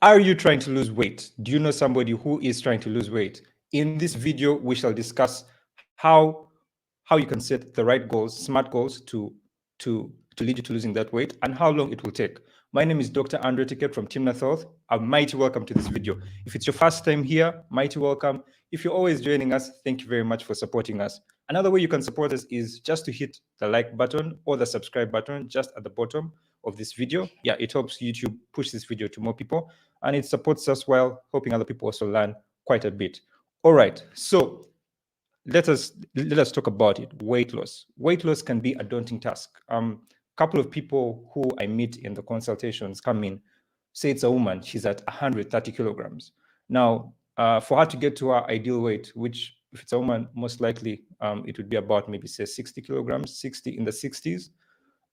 Are you trying to lose weight? Do you know somebody who is trying to lose weight? In this video, we shall discuss how you can set the right goals, smart goals to lead you to losing that weight, and how long it will take. My name is Dr. Andre Ticket from Timnath Health. A mighty welcome to this video. If it's your first time here, mighty welcome. If you're always joining us, thank you very much for supporting us. Another way you can support us is just to hit the like button or the subscribe button just at the bottom of this video. Yeah, it helps YouTube push this video to more people, and it supports us while helping other people also learn quite a bit. All right, so let us talk about it. Weight loss. Weight loss can be a daunting task. Couple of people who I meet in the consultations come in, say it's a woman, she's at 130 kilograms. Now, for her to get to her ideal weight, which if it's a woman, most likely it would be about maybe say 60 kilograms, 60 in the 60s.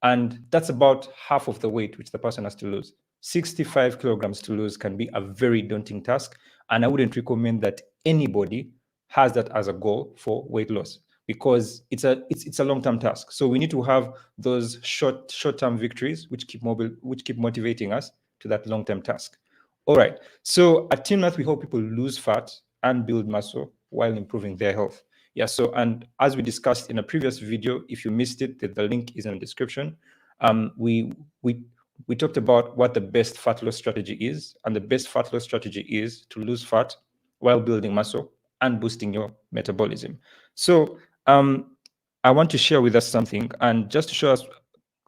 And that's about half of the weight which the person has to lose. 65 kilograms to lose can be a very daunting task. And I wouldn't recommend that anybody has that as a goal for weight loss, because it's a long-term task. So we need to have those short-term victories which keep motivating us to that long-term task. All right. So at Timnath, we help people lose fat and build muscle while improving their health. Yeah, so, and as we discussed in a previous video, if you missed it, the link is in the description. We talked about what the best fat loss strategy is, and the best fat loss strategy is to lose fat while building muscle and boosting your metabolism. So I want to share with us something, and just to show us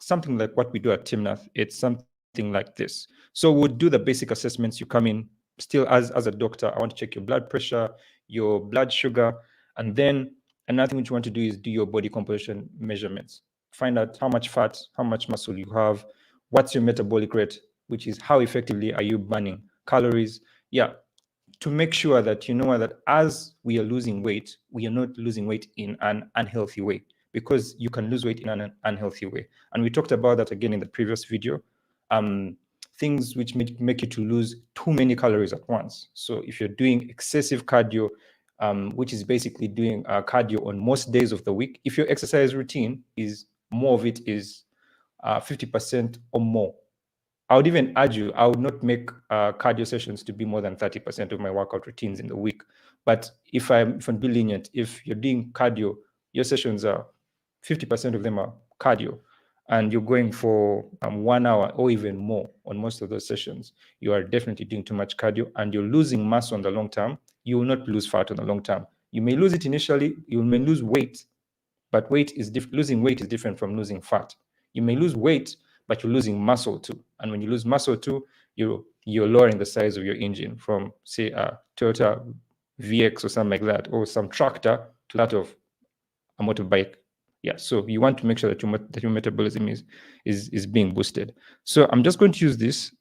something like what we do at Timnath, it's something like this. So we'll do the basic assessments. You come in still as a doctor. I want to check your blood pressure, your blood sugar, and then another thing which you want to do is do your body composition measurements. Find out how much fat, how much muscle you have, what's your metabolic rate, which is how effectively are you burning calories. Yeah, to make sure that you know that as we are losing weight, we are not losing weight in an unhealthy way, because you can lose weight in an unhealthy way. And we talked about that again in the previous video. Things which make you to lose too many calories at once. So if you're doing excessive cardio, which is basically doing cardio on most days of the week, if your exercise routine is more of it is 50% or more, I would even urge you, I would not make cardio sessions to be more than 30% of my workout routines in the week. But if I'm being lenient, if you're doing cardio, your sessions are 50% of them are cardio, and you're going for 1 hour or even more on most of those sessions, you are definitely doing too much cardio, and you're losing mass on the long term. You will not lose fat on the long term. You may lose it initially, you may lose weight, but losing weight is different from losing fat. You may lose weight, but you're losing muscle too. And when you lose muscle too, you're lowering the size of your engine from, say, a Toyota VX or something like that, or some tractor to that of a motorbike. Yeah, so you want to make sure that your metabolism is being boosted. So I'm just going to use this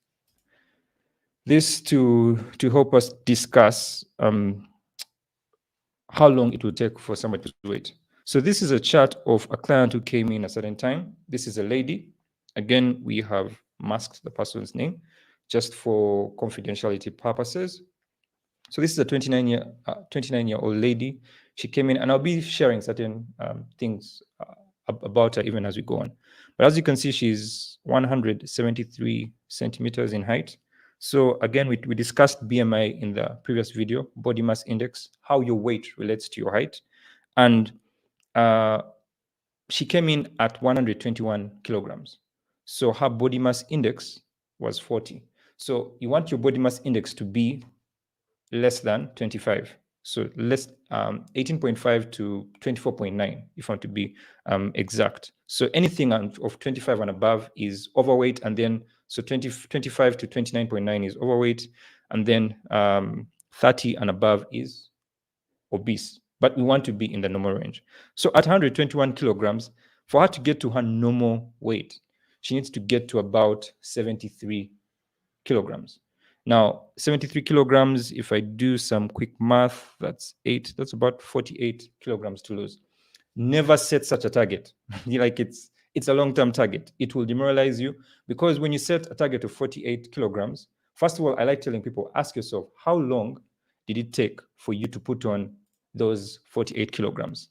to help us discuss how long it will take for somebody to lose weight. So this is a chart of a client who came in a certain time. This is a lady. Again, we have masked the person's name just for confidentiality purposes. So this is a 29-year-old lady. She came in, and I'll be sharing certain things about her even as we go on. But as you can see, she's 173 centimeters in height. So again, we discussed BMI in the previous video, body mass index, how your weight relates to your height. And she came in at 121 kilograms. So her body mass index was 40. So you want your body mass index to be less than 25. So less 18.5 to 24.9, if I want to be exact. So anything of 25 and above is overweight, and then so 25 to 29.9 is overweight, and then 30 and above is obese. But we want to be in the normal range. So at 121 kilograms, for her to get to her normal weight, she needs to get to about 73 kilograms. Now, 73 kilograms, if I do some quick math, that's about 48 kilograms to lose. Never set such a target. Like it's a long-term target. It will demoralize you, because when you set a target of 48 kilograms, first of all, I like telling people, ask yourself, how long did it take for you to put on those 48 kilograms?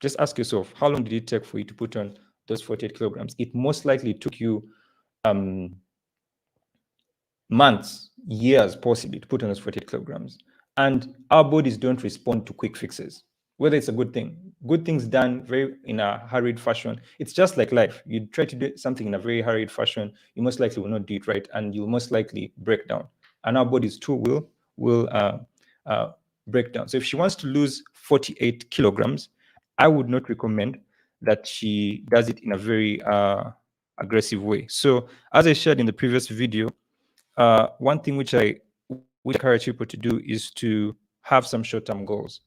Just ask yourself, how long did it take for you to put on those 48 kilograms? It most likely took you months, years possibly to put on those 48 kilograms. And our bodies don't respond to quick fixes, whether it's a good thing. Good things done very in a hurried fashion. It's just like life. You try to do something in a very hurried fashion, you most likely will not do it right, and you'll most likely break down. And our bodies too will break down. So if she wants to lose 48 kilograms, I would not recommend that she does it in a very aggressive way. So as I shared in the previous video, one thing which I encourage people to do is to have some short-term goals.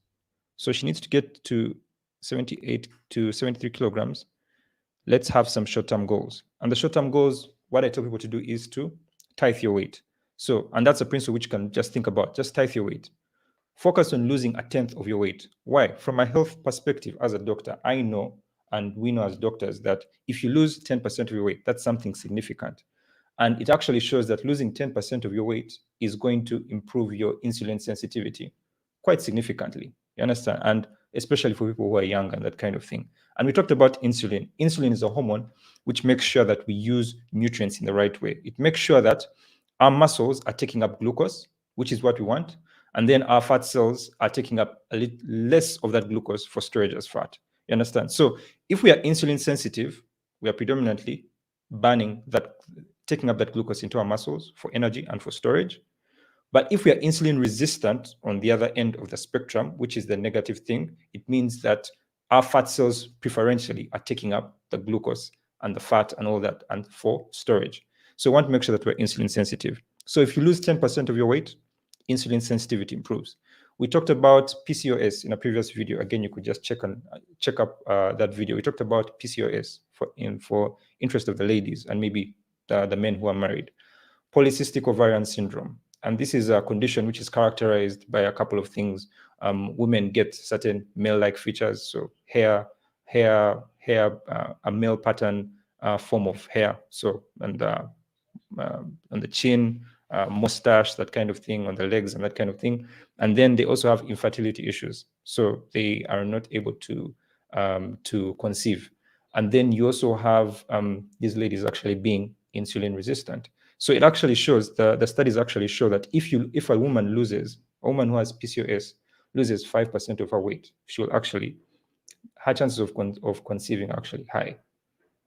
So she needs to get to 78 to 73 kilograms. Let's have some short-term goals. And the short-term goals, what I tell people to do is to tithe your weight. So, and that's a principle which you can just think about, just tithe your weight. Focus on losing a tenth of your weight. Why? From a health perspective, as a doctor, I know, and we know as doctors, that if you lose 10% of your weight, that's something significant. And it actually shows that losing 10% of your weight is going to improve your insulin sensitivity quite significantly. You understand? And especially for people who are young and that kind of thing. And we talked about insulin. Insulin is a hormone which makes sure that we use nutrients in the right way. It makes sure that our muscles are taking up glucose, which is what we want. And then our fat cells are taking up a little less of that glucose for storage as fat. You understand? So if we are insulin sensitive, we are predominantly burning that, taking up that glucose into our muscles for energy and for storage. But if we are insulin resistant on the other end of the spectrum, which is the negative thing, it means that our fat cells preferentially are taking up the glucose and the fat and all that, and for storage. So we want to make sure that we're insulin sensitive. So if you lose 10% of your weight, insulin sensitivity improves. We talked about PCOS in a previous video. Again, you could just check up that video. We talked about PCOS for interest of the ladies and maybe the men who are married. Polycystic ovarian syndrome. And this is a condition which is characterized by a couple of things. Women get certain male-like features, so hair, a male pattern form of hair. So, and on the chin, mustache, that kind of thing, on the legs and that kind of thing. And then they also have infertility issues. So they are not able to conceive. And then you also have these ladies actually being insulin resistant. So it actually shows, the studies actually show that if a woman who has PCOS loses 5% of her weight, she will actually, her chances of conceiving are actually high.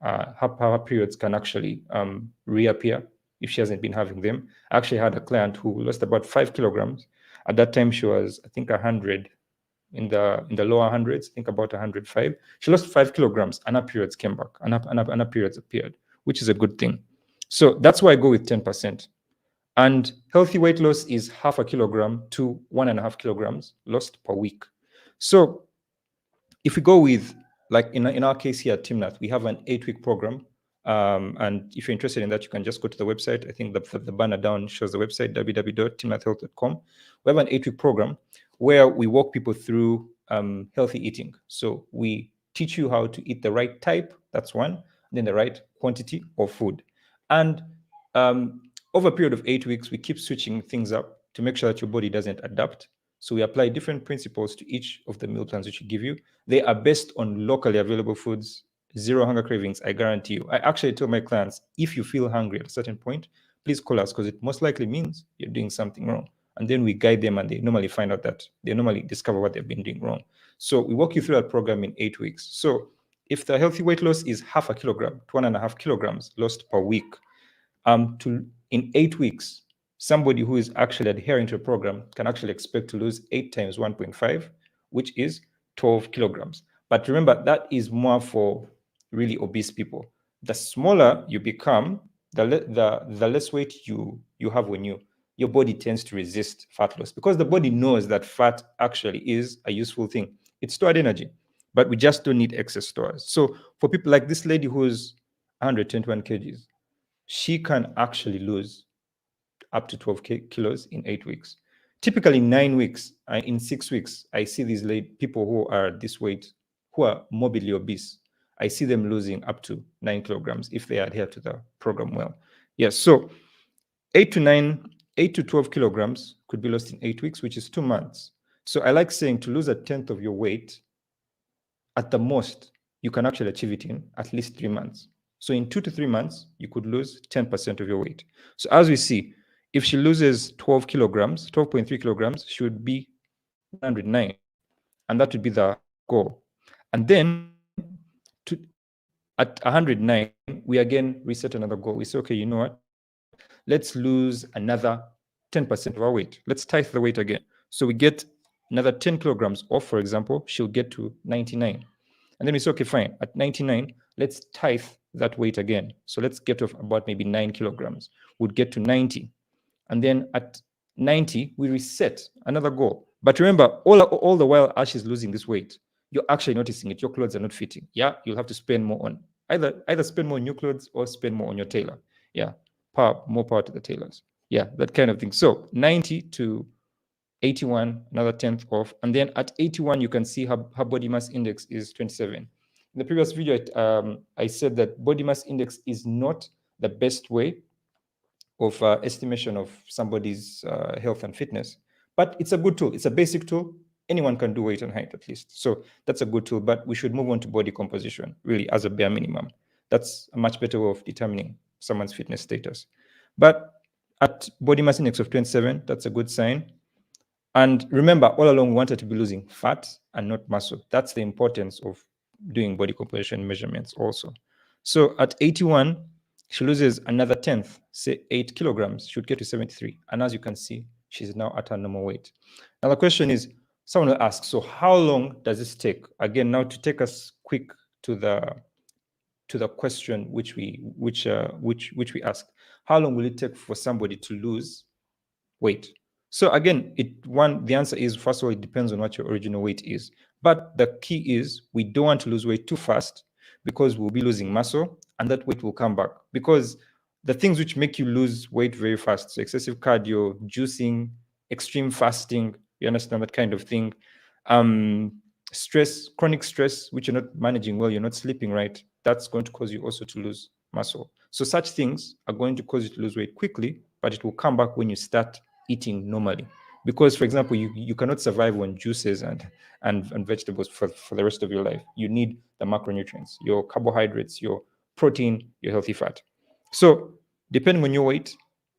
Her periods can actually reappear if she hasn't been having them. I actually had a client who lost about 5 kilograms. At that time, she was, I think, 100, in the lower hundreds, I think about 105. She lost 5 kilograms and her periods came back, and her periods appeared, which is a good thing. So that's why I go with 10%. And healthy weight loss is 0.5 kilogram to 1.5 kilograms lost per week. So if we go with, like in our case here at Timnath, we have an 8-week program. And if you're interested in that, you can just go to the website. I think the banner down shows the website, www.timnathhealth.com. We have an 8-week program where we walk people through healthy eating. So we teach you how to eat the right type, that's one, and then the right quantity of food. And over a period of 8 weeks, we keep switching things up to make sure that your body doesn't adapt. So we apply different principles to each of the meal plans which we give you. They are based on locally available foods, zero hunger cravings, I guarantee you. I actually tell my clients, if you feel hungry at a certain point, please call us, because it most likely means you're doing something wrong. And then we guide them, and they normally find out that they normally discover what they've been doing wrong. So we walk you through that program in 8 weeks. So if the healthy weight loss is 0.5 kilogram to 1.5 kilograms lost per week, in 8 weeks, somebody who is actually adhering to a program can actually expect to lose 8 times 1.5, which is 12 kilograms. But remember, that is more for really obese people. The smaller you become, the less weight you have when your body tends to resist fat loss, because the body knows that fat actually is a useful thing. It's stored energy, but we just don't need excess stores. So for people like this lady who's 121 kgs, she can actually lose up to 12 kilos in 8 weeks. Typically 9 weeks, in 6 weeks, I see these people who are this weight, who are morbidly obese. I see them losing up to 9 kilograms if they adhere to the program well. Yes, so 8 to 12 kilograms could be lost in 8 weeks, which is 2 months. So I like saying, to lose a tenth of your weight, at the most, you can actually achieve it in at least 3 months. So in 2 to 3 months, you could lose 10% of your weight. So as we see, If she loses 12 kilograms, 12.3 kilograms, she would be 109. And that would be the goal. And then at 109, we again reset another goal. We say, okay, you know what? Let's lose another 10% of our weight. Let's tithe the weight again. So we get another 10 kilograms off, for example, she'll get to 99. And then we say, okay, fine. At 99, let's tithe that weight again. So let's get off about maybe 9 kilograms. We'd get to 90. And then at 90, we reset another goal. But remember, all the while as she's losing this weight, you're actually noticing it. Your clothes are not fitting. Yeah, you'll have to spend more on either spend more on new clothes or spend more on your tailor. Yeah, more power to the tailors. Yeah, that kind of thing. So 90 to 81, another 10th off. And then at 81, you can see her body mass index is 27. In the previous video, I said that body mass index is not the best way of estimation of somebody's health and fitness, but it's a good tool. It's a basic tool. Anyone can do weight and height at least. So that's a good tool, but we should move on to body composition really as a bare minimum. That's a much better way of determining someone's fitness status. But at body mass index of 27, that's a good sign. And remember, all along, we wanted to be losing fat and not muscle. That's the importance of doing body composition measurements also. So at 81, she loses another 10th, say 8 kilograms. She would get to 73. And as you can see, she's now at her normal weight. Now the question is, someone will ask, so how long does this take? Again, now to take us quick to the question which we asked, how long will it take for somebody to lose weight? So again, the answer is, first of all, it depends on what your original weight is. But the key is we don't want to lose weight too fast because we'll be losing muscle and that weight will come back. Because the things which make you lose weight very fast, so excessive cardio, juicing, extreme fasting, you understand that kind of thing, stress, chronic stress, which you're not managing well, you're not sleeping right, that's going to cause you also to lose muscle. So such things are going to cause you to lose weight quickly, but it will come back when you start eating normally. Because, for example, you cannot survive on juices and vegetables for the rest of your life. You need the macronutrients, your carbohydrates, your protein, your healthy fat. So depending on your weight,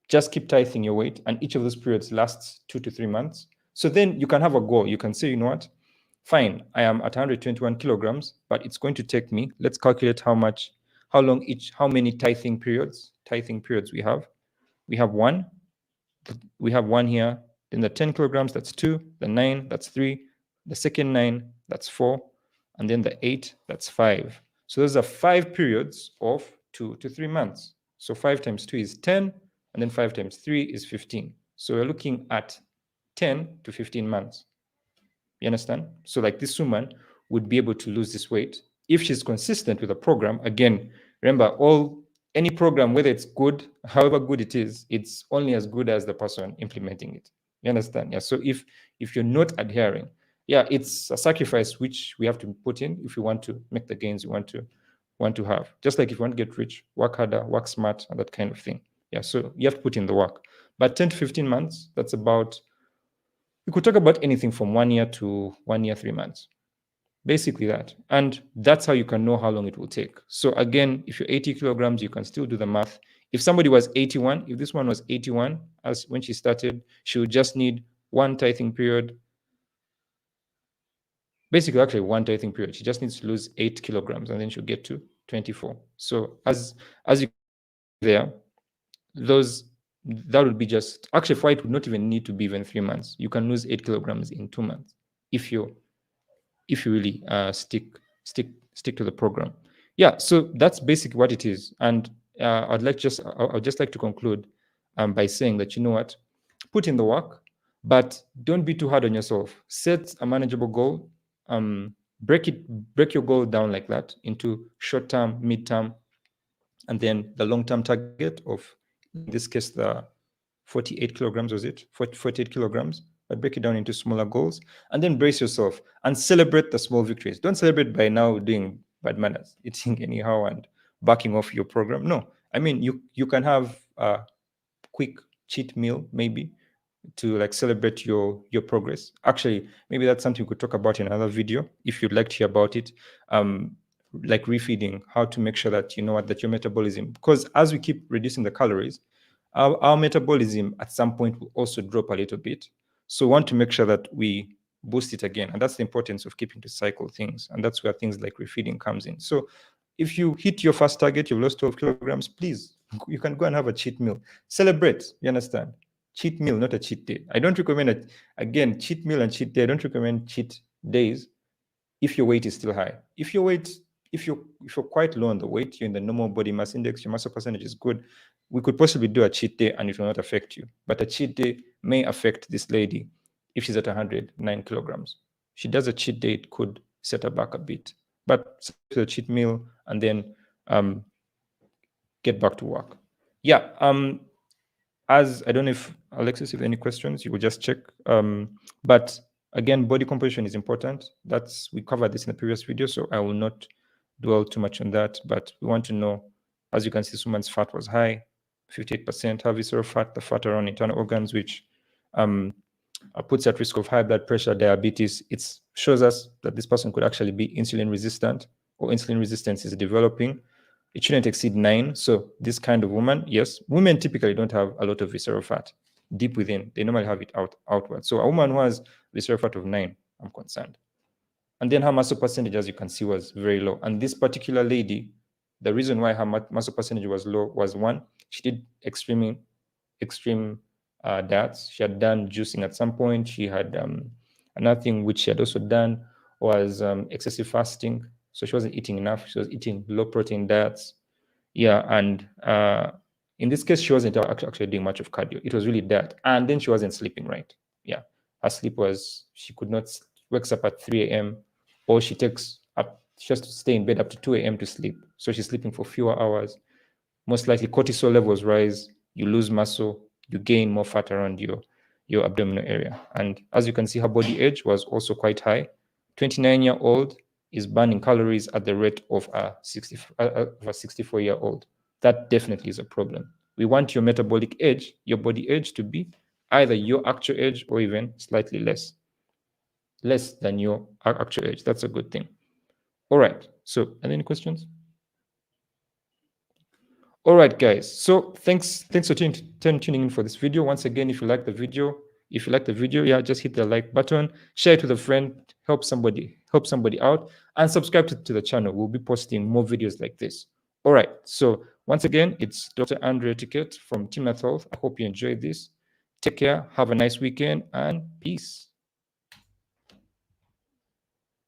just keep tithing your weight, and each of those periods lasts 2 to 3 months. So then you can have a goal. You can say, you know what, fine, I am at 121 kilograms, but it's going to take me, let's calculate how many tithing periods we have. We have one here, then the 10 kilograms, that's 2, the 9, that's 3, the second 9, that's 4, and then the 8, that's 5. So those are 5 periods of 2 to 3 months. So 5 times 2 is 10, and then 5 times 3 is 15. So we're looking at 10 to 15 months. You understand? So like this woman would be able to lose this weight if she's consistent with a program. Again, remember, any program, whether it's good, however good it is, it's only as good as the person implementing it. You understand? Yeah. So if you're not adhering, yeah, it's a sacrifice which we have to put in if you want to make the gains you want to have. Just like if you want to get rich, work harder, work smart, and that kind of thing. Yeah. So you have to put in the work. But 10 to 15 months, that's about, we could talk about anything from 1 year to 1 year, 3 months. Basically that. And that's how you can know how long it will take. So again, if you're 80 kilograms, you can still do the math. If somebody was 81, if this one was 81, as when she started, she would just need one tithing period. Basically, actually one tithing period. She just needs to lose 8 kilograms and then she'll get to 24. So as you can see there, that would be just, actually for it would not even need to be even 3 months. You can lose 8 kilograms in 2 months if you really stick to the program. Yeah, so that's basically what it is. And I'd just like to conclude by saying that, you know what, put in the work, but don't be too hard on yourself. Set a manageable goal. Break your goal down like that into short-term, mid-term, and then the long-term target of, in this case, the 48 kilograms, was it? 48 kilograms. But break it down into smaller goals and then brace yourself and celebrate the small victories. Don't celebrate by now doing bad manners, eating anyhow and backing off your program. No, I mean, you can have a quick cheat meal maybe to like celebrate your progress. Actually, maybe that's something we could talk about in another video if you'd like to hear about it. Like refeeding, how to make sure that you know what, that your metabolism, because as we keep reducing the calories, our metabolism at some point will also drop a little bit. So we want to make sure that we boost it again. And that's the importance of keeping to cycle things. And that's where things like refeeding comes in. So if you hit your first target, you've lost 12 kilograms, please, you can go and have a cheat meal. Celebrate, you understand? Cheat meal, not a cheat day. I don't recommend it. Again, cheat meal and cheat day, I don't recommend cheat days if your weight is still high. If your weight, if you're quite low on the weight, you're in the normal body mass index, your muscle percentage is good, we could possibly do a cheat day and it will not affect you. But a cheat day may affect this lady if she's at 109 kilograms. She does a cheat day, it could set her back a bit. But a cheat meal and then get back to work. Yeah. As I don't know if Alexis, if any questions, you will just check. But again, body composition is important. We covered this in the previous video, so I will not dwell too much on that. But we want to know, as you can see, this woman's fat was high, 58%. Her visceral fat, the fat around internal organs, which puts at risk of high blood pressure, diabetes. It shows us that this person could actually be insulin resistant, or insulin resistance is developing. It shouldn't exceed 9. So this kind of woman, yes, women typically don't have a lot of visceral fat deep within. They normally have it outward. So a woman who has visceral fat of 9, I'm concerned. And then her muscle percentage, as you can see, was very low. And this particular lady, the reason why her muscle percentage was low was, one, she did extreme diets. She had done juicing at some point. She had another thing which she had also done was excessive fasting. So she wasn't eating enough. She was eating low protein diets. Yeah, and in this case, she wasn't actually doing much of cardio. It was really that. And then she wasn't sleeping right. Yeah, her sleep was, she could not, wakes up at 3 a.m. or she has to stay in bed up to 2 a.m. to sleep. So she's sleeping for fewer hours. Most likely cortisol levels rise, you lose muscle, you gain more fat around your abdominal area. And as you can see, her body age was also quite high. 29-year-old is burning calories at the rate of a 64-year-old. That definitely is a problem. We want your metabolic age, your body age, to be either your actual age or even slightly less than your actual age. That's a good thing. All right. So, are there any questions? All right, guys. So thanks for tuning in for this video. Once again, if you like the video, yeah, just hit the like button, share it with a friend, help somebody out, and subscribe to the channel. We'll be posting more videos like this. All right. So once again, it's Dr. Andre Etiquette from Team Health. I hope you enjoyed this. Take care. Have a nice weekend, and peace.